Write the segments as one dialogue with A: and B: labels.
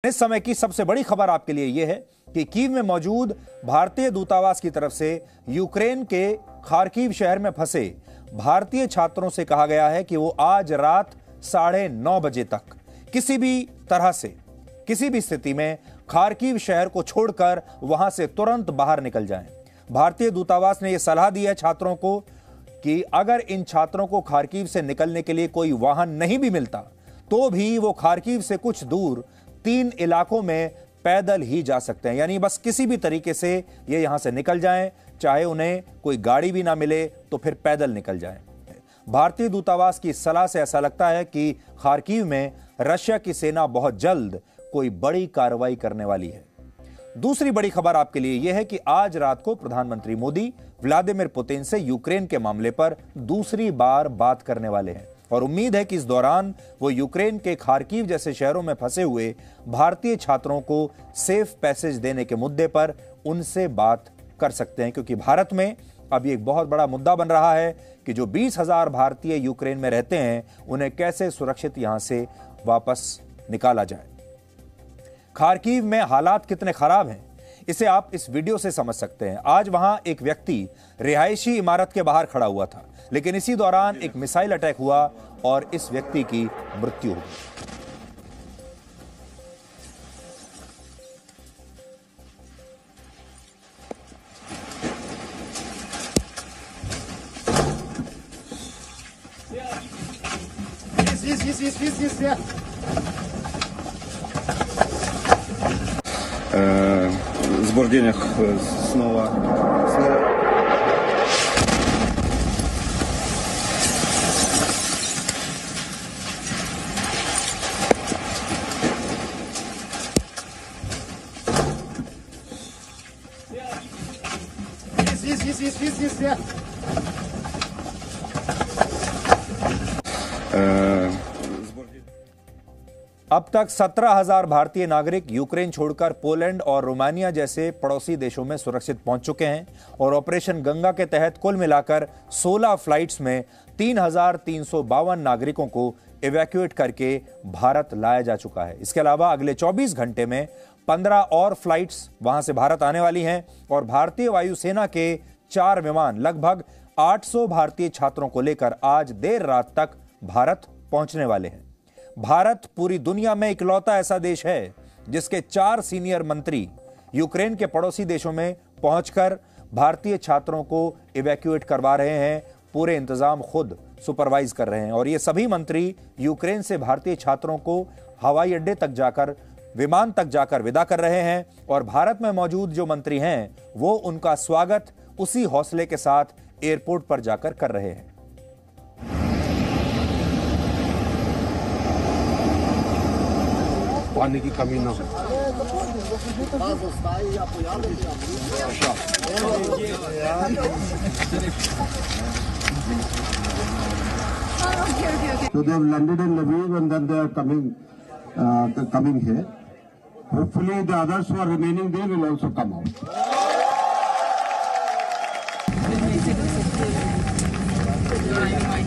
A: इस समय की सबसे बड़ी खबर आपके लिए यह है कि कीव में मौजूद भारतीय दूतावास की तरफ से यूक्रेन के खार्किव शहर में फंसे भारतीय छात्रों से कहा गया है कि वो आज रात 9:30 बजे तक किसी भी तरह से किसी भी स्थिति में खार्किव शहर को छोड़कर वहां से तुरंत बाहर निकल जाएं। भारतीय दूतावास ने यह सलाह दी है छात्रों को कि अगर इन छात्रों को खार्किव से निकलने के लिए कोई वाहन नहीं भी मिलता तो भी वो खार्किव से कुछ दूर 3 इलाकों में पैदल ही जा सकते हैं। यानी बस किसी भी तरीके से ये यहां से निकल जाएं, चाहे उन्हें कोई गाड़ी भी ना मिले तो फिर पैदल निकल जाएं। भारतीय दूतावास की सलाह से ऐसा लगता है कि खार्किव में रशिया की सेना बहुत जल्द कोई बड़ी कार्रवाई करने वाली है। दूसरी बड़ी खबर आपके लिए यह है कि आज रात को प्रधानमंत्री मोदी व्लादिमीर पुतिन से यूक्रेन के मामले पर दूसरी बार बात करने वाले हैं और उम्मीद है कि इस दौरान वो यूक्रेन के खार्किव जैसे शहरों में फंसे हुए भारतीय छात्रों को सेफ पैसेज देने के मुद्दे पर उनसे बात कर सकते हैं, क्योंकि भारत में अब ये एक बहुत बड़ा मुद्दा बन रहा है कि जो 20,000 भारतीय यूक्रेन में रहते हैं उन्हें कैसे सुरक्षित यहां से वापस निकाला जाए। खार्किव में हालात कितने खराब हैं इसे आप इस वीडियो से समझ सकते हैं। आज वहां एक व्यक्ति रिहायशी इमारत के बाहर खड़ा हुआ था, लेकिन इसी दौरान एक मिसाइल अटैक हुआ और इस व्यक्ति की मृत्यु हो गई।
B: Сбор денег снова. Здесь.
A: अब तक 17,000 भारतीय नागरिक यूक्रेन छोड़कर पोलैंड और रोमानिया जैसे पड़ोसी देशों में सुरक्षित पहुंच चुके हैं और ऑपरेशन गंगा के तहत कुल मिलाकर 16 फ्लाइट्स में 3,352 नागरिकों को इवैक्यूएट करके भारत लाया जा चुका है। इसके अलावा अगले 24 घंटे में 15 और फ्लाइट्स वहां से भारत आने वाली हैं और भारतीय वायुसेना के 4 विमान लगभग 800 भारतीय छात्रों को लेकर आज देर रात तक भारत पहुंचने वाले हैं। भारत पूरी दुनिया में इकलौता ऐसा देश है जिसके 4 सीनियर मंत्री यूक्रेन के पड़ोसी देशों में पहुंचकर भारतीय छात्रों को इवैक्यूएट करवा रहे हैं, पूरे इंतजाम खुद सुपरवाइज कर रहे हैं और ये सभी मंत्री यूक्रेन से भारतीय छात्रों को हवाई अड्डे तक जाकर विमान तक जाकर विदा कर रहे हैं और भारत में मौजूद जो मंत्री हैं वो उनका स्वागत उसी हौसले के साथ एयरपोर्ट पर जाकर कर रहे हैं।
B: पानी की कमी ना हो।
C: So they have landed in Lviv and then they are coming here. Hopefully the others who are remaining there will also come out.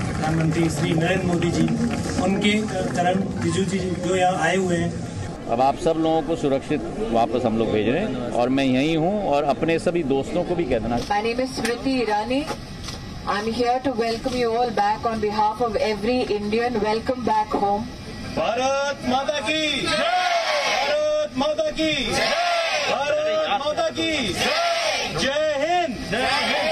D: प्रधानमंत्री श्री नरेंद्र मोदी जी, उनके चरण रिजिजू जी जो यहाँ आए हुए हैं।
E: अब आप सब लोगों को सुरक्षित वापस हम लोग भेज रहे हैं और मैं यहीं हूँ और अपने सभी दोस्तों को भी कह देना।
F: My name is Smriti Irani. I'm here to welcome you all back on behalf of every Indian. Welcome back home.
D: Bharat माता की जय! भारत माता की जय! भारत माता की जय! जय हिंद! जय हिंद!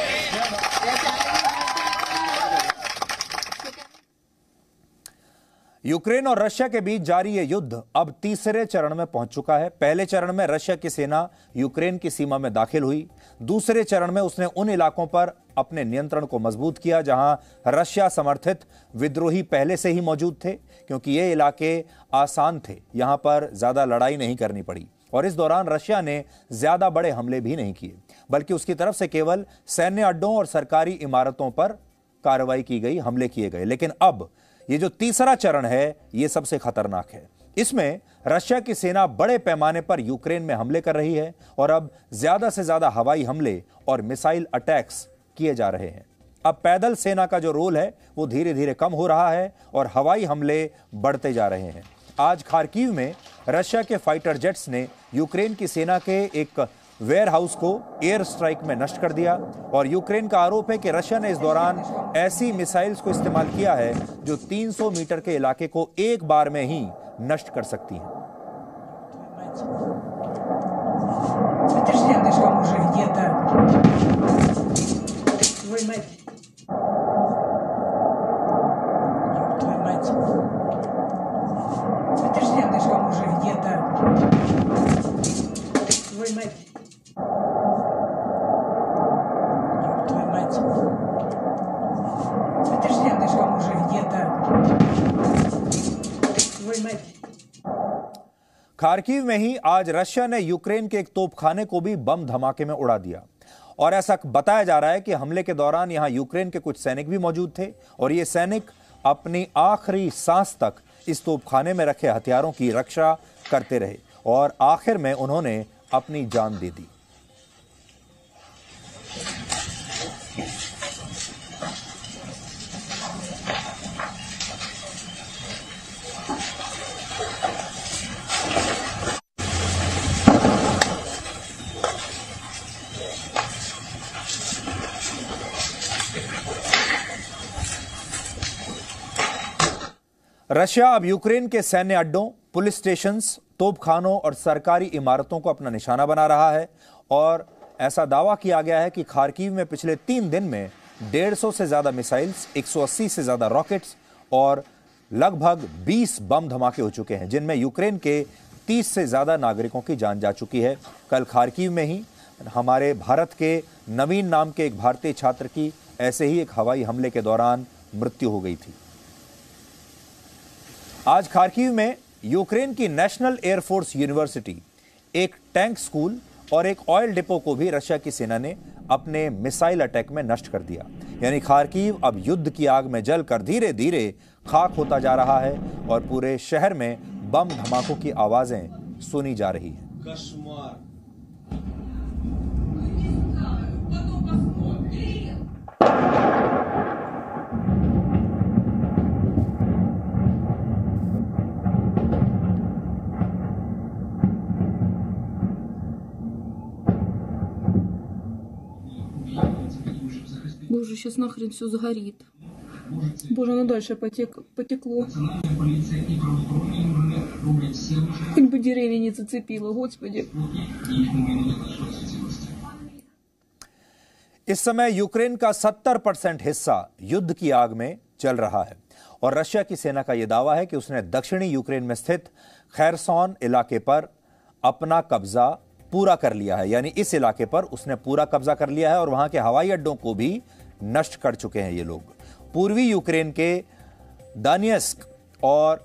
A: यूक्रेन और रशिया के बीच जारी यह युद्ध अब तीसरे चरण में पहुंच चुका है। पहले चरण में रशिया की सेना यूक्रेन की सीमा में दाखिल हुई। दूसरे चरण में उसने उन इलाकों पर अपने नियंत्रण को मजबूत किया जहां रशिया समर्थित विद्रोही पहले से ही मौजूद थे, क्योंकि ये इलाके आसान थे, यहां पर ज्यादा लड़ाई नहीं करनी पड़ी और इस दौरान रशिया ने ज्यादा बड़े हमले भी नहीं किए, बल्कि उसकी तरफ से केवल सैन्य अड्डों और सरकारी इमारतों पर कार्रवाई की गई, हमले किए गए। लेकिन अब ये जो तीसरा चरण है ये सबसे खतरनाक है। इसमें रशिया की सेना बड़े पैमाने पर यूक्रेन में हमले कर रही है और अब ज्यादा से ज्यादा हवाई हमले और मिसाइल अटैक्स किए जा रहे हैं। अब पैदल सेना का जो रोल है वो धीरे धीरे कम हो रहा है और हवाई हमले बढ़ते जा रहे हैं। आज खार्किव में रशिया के फाइटर जेट्स ने यूक्रेन की सेना के एक वेयर हाउस को एयर स्ट्राइक में नष्ट कर दिया और यूक्रेन का आरोप है कि रशिया ने इस दौरान ऐसी मिसाइल्स को इस्तेमाल किया है जो 300 मीटर के इलाके को एक बार में ही नष्ट कर सकती हैं। खार्किव में ही आज रशिया ने यूक्रेन के एक तोपखाने को भी बम धमाके में उड़ा दिया और ऐसा बताया जा रहा है कि हमले के दौरान यहां यूक्रेन के कुछ सैनिक भी मौजूद थे और ये सैनिक अपनी आखिरी सांस तक इस तोपखाने में रखे हथियारों की रक्षा करते रहे और आखिर में उन्होंने अपनी जान दे दी। रशिया अब यूक्रेन के सैन्य अड्डों, पुलिस स्टेशंस, तोपखानों और सरकारी इमारतों को अपना निशाना बना रहा है और ऐसा दावा किया गया है कि खार्किव में पिछले 3 दिन में 150 से ज्यादा मिसाइल्स, 180 से ज्यादा रॉकेट्स और लगभग 20 बम धमाके हो चुके हैं, जिनमें यूक्रेन के 30 से ज्यादा नागरिकों की जान जा चुकी है। कल खार्किव में ही हमारे भारत के नवीन नाम के एक भारतीय छात्र की ऐसे ही एक हवाई हमले के दौरान मृत्यु हो गई थी। आज खार्किव में यूक्रेन की नेशनल एयरफोर्स यूनिवर्सिटी, एक टैंक स्कूल और एक ऑयल डिपो को भी रशिया की सेना ने अपने मिसाइल अटैक में नष्ट कर दिया। यानी खार्किव अब युद्ध की आग में जलकर धीरे धीरे खाक होता जा रहा है और पूरे शहर में बम धमाकों की आवाजें सुनी जा रही हैं।
G: Боже, сейчас нахрен все сгорит. Боже, оно дальше потекло. Хоть бы деревья не зацепило, Господи.
A: इस समय यूक्रेन का 70% हिस्सा युद्ध की आग में जल रहा है और रशिया की सेना का यह दावा है कि उसने दक्षिणी यूक्रेन में स्थित खैरसॉन इलाके पर अपना कब्जा पूरा कर लिया है। यानी इस इलाके पर उसने पूरा कब्जा कर लिया है और वहां के हवाई अड्डों को भी नष्ट कर चुके हैं ये लोग। पूर्वी यूक्रेन के दानियस्क और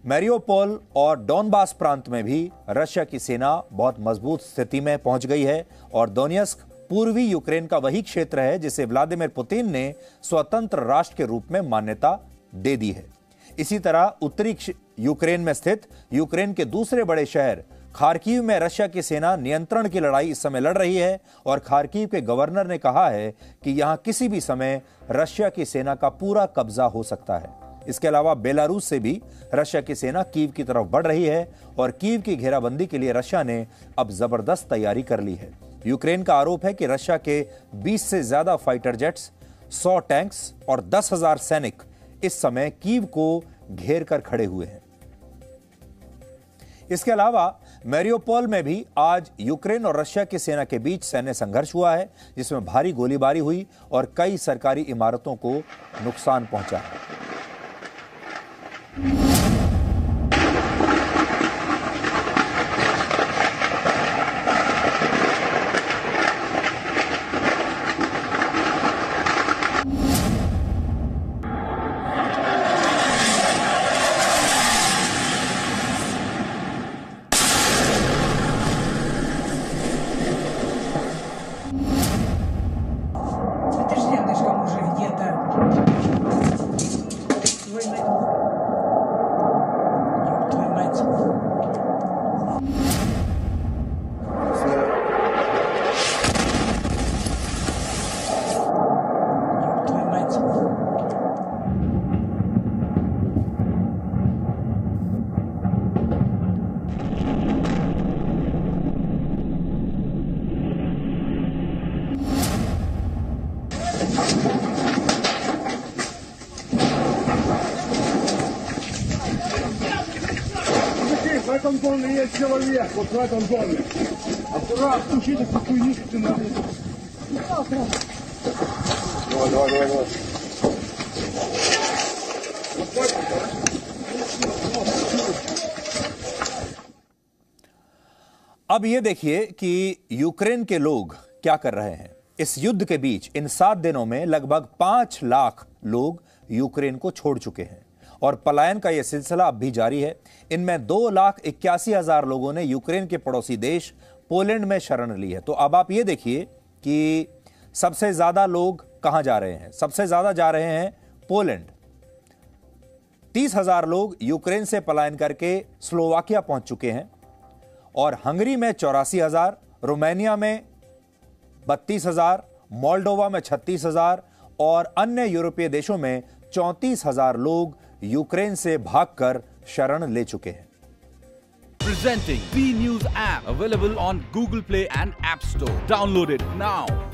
A: मैरियोपोल और डोनबास प्रांत में भी रशिया की सेना बहुत मजबूत स्थिति में पहुंच गई है और दोनियस्क पूर्वी यूक्रेन का वही क्षेत्र है जिसे व्लादिमीर पुतिन ने स्वतंत्र राष्ट्र के रूप में मान्यता दे दी है। इसी तरह उत्तरी यूक्रेन में स्थित यूक्रेन के दूसरे बड़े शहर खार्किव में रशिया की सेना नियंत्रण की लड़ाई इस समय लड़ रही है और खार्किव के गवर्नर ने कहा है कि यहां किसी भी समय रशिया की सेना का पूरा कब्जा हो सकता है। इसके अलावा बेलारूस से भी रशिया की सेना कीव की तरफ बढ़ रही है और कीव की घेराबंदी के लिए रशिया ने अब जबरदस्त तैयारी कर ली है। यूक्रेन का आरोप है कि रशिया के 20 से ज्यादा फाइटर जेट्स, 100 टैंक्स और 10,000 सैनिक इस समय कीव को घेर कर खड़े हुए हैं। इसके अलावा मैरियोपोल में भी आज यूक्रेन और रशिया की सेना के बीच सैन्य संघर्ष हुआ है जिसमें भारी गोलीबारी हुई और कई सरकारी इमारतों को नुकसान पहुंचा है।
B: В этом доме есть человек, вот в этом доме. Аккуратно, учитесь, какую нитку надо. Давай.
A: अब ये देखिए कि यूक्रेन के लोग क्या कर रहे हैं। इस युद्ध के बीच इन 7 दिनों में लगभग 5 लाख लोग यूक्रेन को छोड़ चुके हैं और पलायन का यह सिलसिला अब भी जारी है। इनमें 2,81,000 लोगों ने यूक्रेन के पड़ोसी देश पोलैंड में शरण ली है। तो अब आप ये देखिए कि सबसे ज्यादा लोग कहां जा रहे हैं। सबसे ज्यादा जा रहे हैं पोलैंड। 30,000 लोग यूक्रेन से पलायन करके स्लोवाकिया पहुंच चुके हैं और हंगरी में 84,000, रोमानिया में 32,000, मोल्डोवा में 36,000 और अन्य यूरोपीय देशों में 34,000 लोग यूक्रेन से भागकर शरण ले चुके हैं।
H: Presenting B News app available on Google Play and App Store. Download it now.